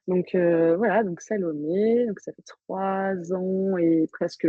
Voilà, donc Salomé, donc ça fait 3 ans et presque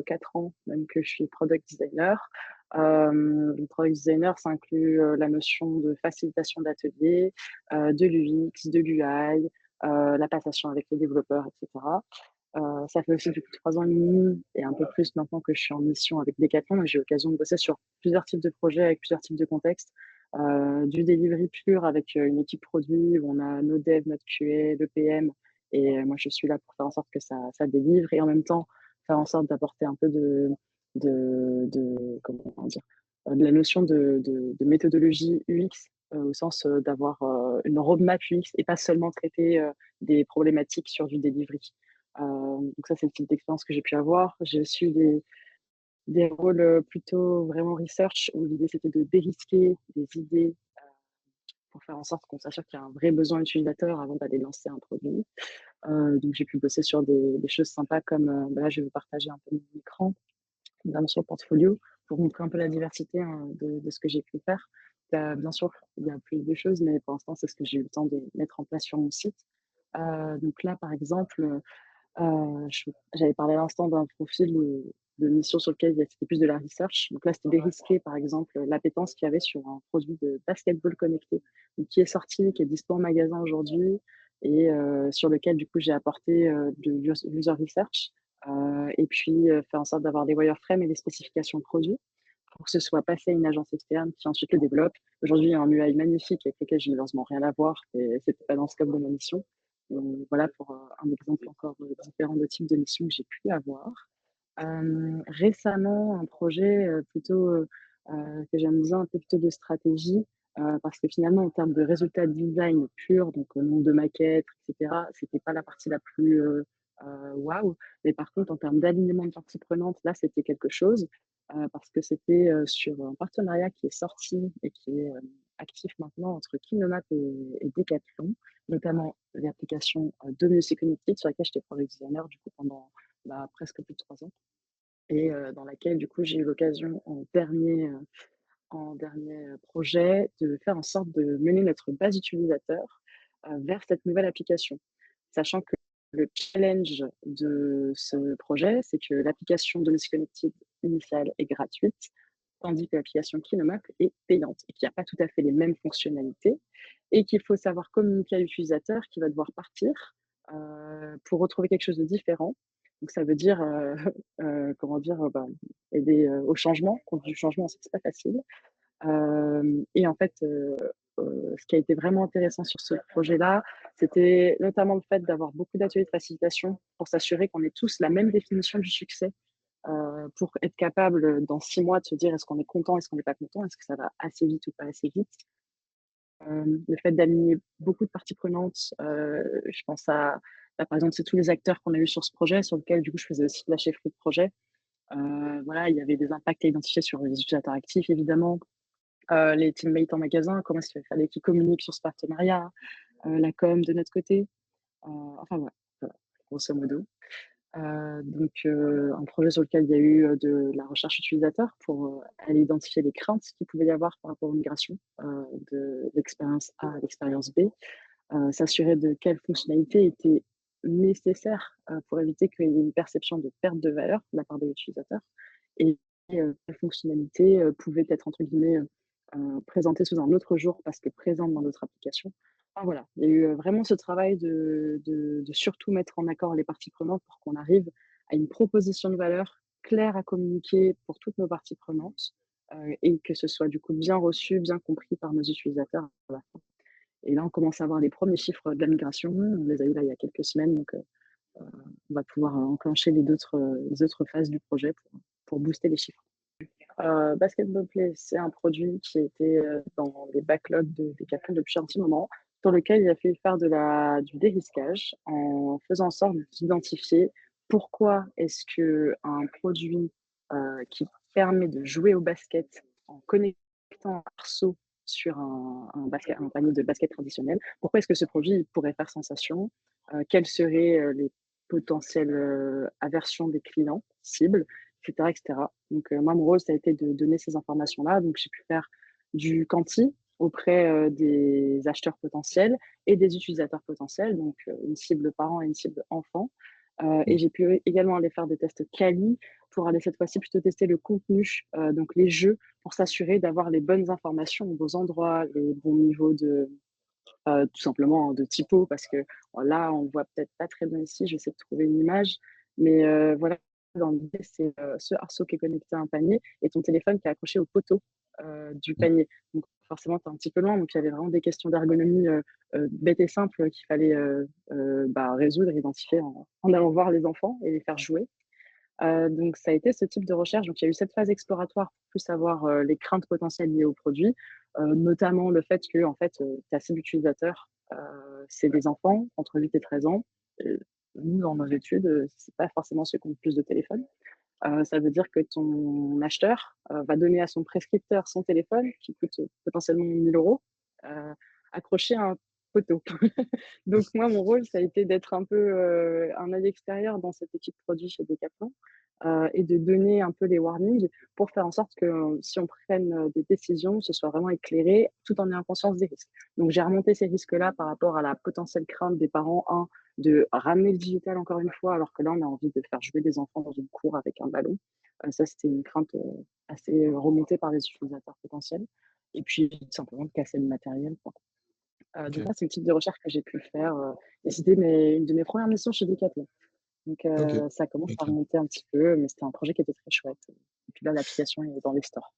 4 ans même que je suis product designer. Donc product designer, ça inclut la notion de facilitation d'atelier, de l'UX, de l'UI, la passation avec les développeurs, etc. Ça fait aussi depuis 3 ans et demi et un peu plus maintenant que je suis en mission avec Decathlon, et j'ai l'occasion de bosser sur plusieurs types de projets avec plusieurs types de contextes. Du delivery pur avec une équipe produit où on a nos devs, notre QA, le PM, et moi je suis là pour faire en sorte que ça délivre, et en même temps faire en sorte d'apporter un peu comment dire, de la notion de méthodologie UX, au sens d'avoir une roadmap UX et pas seulement traiter des problématiques sur du delivery. Donc ça, c'est le type d'expérience que j'ai pu avoir. J'ai aussi eu des rôles plutôt vraiment research, où l'idée c'était de dérisquer des idées pour faire en sorte qu'on s'assure qu'il y a un vrai besoin utilisateur avant d'aller lancer un produit. Donc j'ai pu bosser sur des choses sympas comme, là je vais vous partager un peu mon écran, évidemment sur le portfolio, pour montrer un peu la diversité hein, de ce que j'ai pu faire. Bien sûr, il y a plus de choses, mais pour l'instant, c'est ce que j'ai eu le temps de mettre en place sur mon site. Donc là, par exemple, j'avais parlé à l'instant d'un profil de mission sur lequel c'était plus de la research. Donc là, c'était dérisquer, par exemple, l'appétence qu'il y avait sur un produit de basketball connecté, donc qui est sorti, qui est dispo en magasin aujourd'hui, et sur lequel, du coup, j'ai apporté de user research, et puis faire en sorte d'avoir des wireframes et des spécifications produits pour que ce soit passé à une agence externe qui ensuite le développe. Aujourd'hui, il y a un UI magnifique avec lequel je n'ai malheureusement rien à voir, et c'était pas dans le scope de ma mission. Voilà pour un exemple encore différent de type de mission que j'ai pu avoir. Récemment, un projet plutôt que j'aime bien, un peu plutôt de stratégie, parce que finalement, en termes de résultats de design pur, donc au nombre de maquettes, etc., c'était pas la partie la plus waouh. Mais par contre, en termes d'alignement de parties prenantes, là, c'était quelque chose, parce que c'était sur un partenariat qui est sorti et qui est actif maintenant entre Kinomat et Decathlon, notamment l'application de Music Connected sur laquelle j'étais product designer du coup pendant presque plus de 3 ans, et dans laquelle du coup j'ai eu l'occasion en dernier projet de faire en sorte de mener notre base utilisateur vers cette nouvelle application. Sachant que le challenge de ce projet, c'est que l'application de Music Connected initiale est gratuite, tandis que l'application Kinomap est payante et qu'il n'y a pas tout à fait les mêmes fonctionnalités, et qu'il faut savoir communiquer à l'utilisateur qui va devoir partir pour retrouver quelque chose de différent. Donc ça veut dire, comment dire, aider au changement. Quand du changement, on sait que c'est pas facile. Et en fait, ce qui a été vraiment intéressant sur ce projet-là, c'était notamment le fait d'avoir beaucoup d'ateliers de facilitation pour s'assurer qu'on ait tous la même définition du succès, pour être capable, dans 6 mois, de se dire: «Est-ce qu'on est content? Est-ce qu'on n'est pas content? Est-ce que ça va assez vite ou pas assez vite?» Le fait d'aligner beaucoup de parties prenantes, je pense par exemple, c'est tous les acteurs qu'on a eu sur ce projet, sur lequel, du coup, je faisais aussi de la chefferie de projet. Voilà, il y avait des impacts à identifier sur les utilisateurs actifs, évidemment, les teammates en magasin, comment est-ce qu'il fallait qu'ils communiquent sur ce partenariat, la com de notre côté, enfin voilà, grosso modo. Un projet sur lequel il y a eu de la recherche utilisateur pour aller identifier les craintes qu'il pouvait y avoir par rapport aux migrations de l'expérience A à l'expérience B, s'assurer de quelles fonctionnalités étaient nécessaires pour éviter qu'il y ait une perception de perte de valeur de la part de l'utilisateur, et quelles fonctionnalités pouvaient être entre guillemets présentées sous un autre jour parce que présentes dans notre application. Enfin, voilà, il y a eu vraiment ce travail de surtout mettre en accord les parties prenantes pour qu'on arrive à une proposition de valeur claire à communiquer pour toutes nos parties prenantes, et que ce soit du coup bien reçu, bien compris par nos utilisateurs à la fin. Et là, on commence à avoir les premiers chiffres de la migration. On les a eu là il y a quelques semaines, donc on va pouvoir enclencher les autres phases du projet pour booster les chiffres. Basketball Play, c'est un produit qui était dans les backlogs de Decathlon depuis un petit moment, sur lequel il a fallu faire du dérisquage en faisant en sorte d'identifier pourquoi est-ce qu'un produit qui permet de jouer au basket en connectant un arceau sur un panier de basket traditionnel, pourquoi est-ce que ce produit pourrait faire sensation, quelles seraient les potentielles aversions des clients cibles, etc., etc. Donc, moi, mon rôle, ça a été de donner ces informations-là. Donc, j'ai pu faire du quanti, auprès, des acheteurs potentiels et des utilisateurs potentiels, donc une cible parent et une cible enfant. Et Mmh. j'ai pu également aller faire des tests quali pour aller cette fois-ci plutôt tester le contenu, donc les jeux, pour s'assurer d'avoir les bonnes informations aux bons endroits, les bons niveaux de, tout simplement, hein, de typo parce que là, on voit peut-être pas très bien ici, j'essaie de trouver une image, mais voilà, dans l'idée, c'est, ce arceau qui est connecté à un panier et ton téléphone qui est accroché au poteau, du Mmh. panier. Donc forcément, tu es un petit peu loin, donc il y avait vraiment des questions d'ergonomie, bêtes et simples qu'il fallait, bah, résoudre, identifier en allant voir les enfants et les faire jouer. Donc ça a été ce type de recherche. Donc il y a eu cette phase exploratoire pour plus savoir, les craintes potentielles liées au produit, notamment le fait que en fait, ta cible utilisateur, c'est des enfants entre 8 et 13 ans. Nous, dans nos études, c'est pas forcément ceux qui ont le plus de téléphone. Ça veut dire que ton acheteur, va donner à son prescripteur son téléphone qui coûte, potentiellement 1 000 €, heu, accroché à un poteau. Donc moi, mon rôle, ça a été d'être un peu, un œil extérieur dans cette équipe produit chez Decathlon, et de donner un peu les warnings pour faire en sorte que, si on prenne, des décisions, ce soit vraiment éclairé tout en ayant conscience des risques. Donc j'ai remonté ces risques-là par rapport à la potentielle crainte des parents, de ramener le digital encore une fois, alors que là, on a envie de faire jouer des enfants dans une cour avec un ballon. Ça, c'était une crainte, assez, remontée par les utilisateurs potentiels et puis tout simplement de casser le matériel, quoi. Donc OK. là, c'est le type de recherche que j'ai pu faire, et c'était une de mes premières missions chez Decathlon. Donc OK. ça commence à OK. remonter un petit peu, mais c'était un projet qui était très chouette et puis là, l'application est dans les stores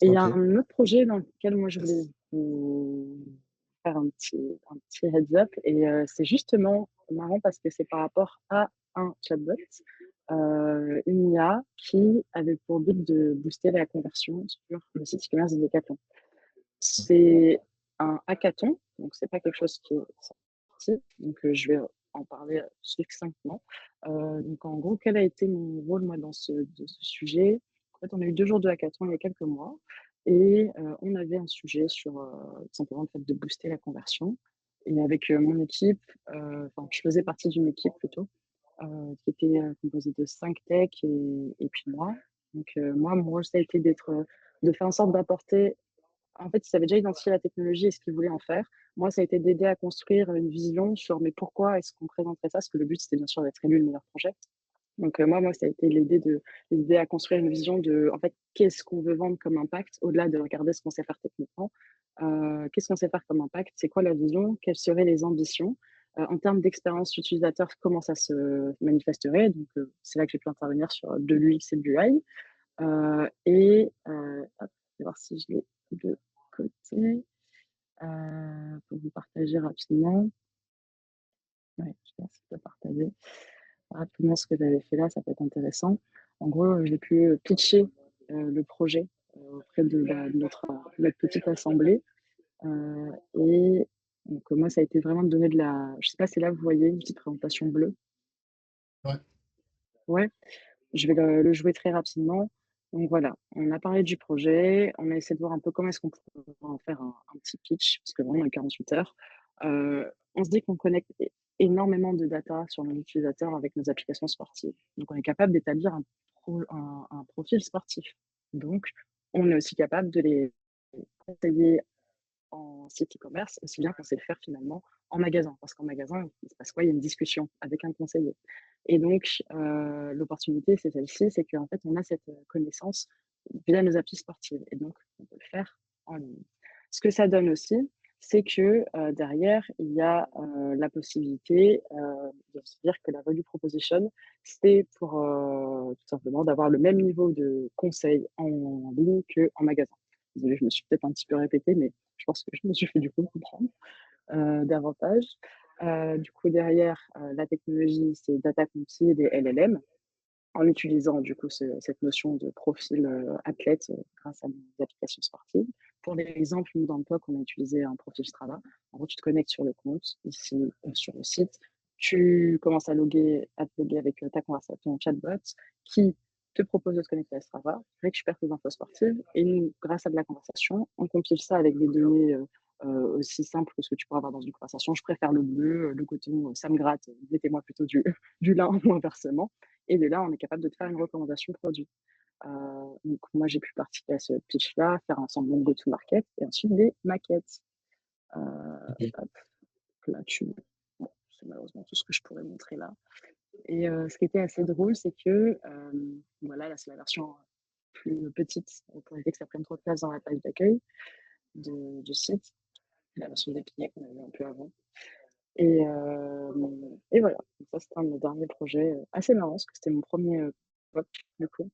et il y a OK. un autre projet dans lequel moi je voulais vous faire un petit heads up et c'est justement marrant parce que c'est par rapport à un chatbot, une IA qui avait pour but de booster la conversion sur le site e-commerce de Decathlon. Mmh. C'est un hackathon, donc c'est pas quelque chose qui est sorti, donc je vais en parler, succinctement. Donc en gros, quel a été mon rôle moi dans ce sujet? En fait, on a eu 2 jours de hackathon il y a quelques mois et on avait un sujet sur, tout simplement le fait de booster la conversion et avec, mon équipe, enfin je faisais partie d'une équipe plutôt, qui était, composée de 5 techs et puis moi. Donc moi, mon rôle ça a été de faire en sorte d'apporter en fait, ils avaient déjà identifié la technologie et ce qu'ils voulaient en faire. Moi, ça a été d'aider à construire une vision sur mais pourquoi est-ce qu'on présenterait ça? Parce que le but, c'était bien sûr d'être élu le meilleur projet. Donc, moi, ça a été l'aider à construire une vision de, en fait, qu'est-ce qu'on veut vendre comme impact au-delà de regarder ce qu'on sait faire techniquement. Qu'est-ce qu'on sait faire comme impact? C'est quoi la vision? Quelles seraient les ambitions? En termes d'expérience utilisateur, comment ça se manifesterait? Donc, c'est là que j'ai pu intervenir sur de l'UX et de l'UI. Hop, je vais voir si je l'ai de côté, pour vous partager rapidement. Ouais, je pense que je peux partager rapidement ce que j'avais fait là, ça peut être intéressant. En gros, j'ai pu, pitcher, le projet, auprès de notre petite assemblée, et donc moi, ça a été vraiment de donner de la je sais pas si là, vous voyez une petite présentation bleue? Ouais. Ouais? Je vais le jouer très rapidement. Donc voilà, on a parlé du projet, on a essayé de voir un peu comment est-ce qu'on pourrait en faire un petit pitch, parce que vraiment, on a 48 heures. On se dit qu'on connecte énormément de data sur nos utilisateurs avec nos applications sportives. Donc on est capable d'établir un profil sportif. Donc on est aussi capable de les conseiller en site e-commerce, aussi bien qu'on sait le faire finalement en magasin. Parce qu'en magasin, il se passe quoi? Il y a une discussion avec un conseiller. Et donc, l'opportunité, c'est celle-ci, c'est qu'en fait, on a cette, connaissance via nos applis sportives et donc on peut le faire en ligne. Ce que ça donne aussi, c'est que, derrière, il y a, la possibilité, de se dire que la value proposition, c'est pour, tout simplement d'avoir le même niveau de conseil en ligne qu'en magasin. Désolée, je me suis peut-être un petit peu répétée, mais je pense que je me suis fait du coup comprendre, davantage. Du coup derrière, la technologie, c'est data conti et des LLM, en utilisant du coup cette notion de profil, athlète, grâce à nos applications sportives. Pour l'exemple, nous dans le POC, on a utilisé un profil Strava. En gros, tu te connectes sur le compte, ici, sur le site. Tu commences à te loguer avec, ta conversation chatbot qui te propose de te connecter à Strava, récupère tes infos sportives et nous, grâce à de la conversation, on compile ça avec des données, aussi simples que ce que tu pourrais avoir dans une conversation. Je préfère le bleu, le coton, ça me gratte, mettez-moi plutôt du du lin ou inversement et de là, on est capable de te faire une recommandation produit. Donc moi, j'ai pu participer à ce pitch-là, faire un semblant de go-to-market et ensuite des maquettes. Heu, OK. Hop, là, bon, c'est malheureusement tout ce que je pourrais montrer là. Et ce qui était assez drôle, c'est que, voilà, là, c'est la version plus petite, pour éviter que ça prenne trop de place dans la page d'accueil du site, la version dépliée qu'on avait un peu avant. Et voilà, donc ça, c'était un de mes derniers projets, assez marrant parce que c'était mon premier er POC, du coup.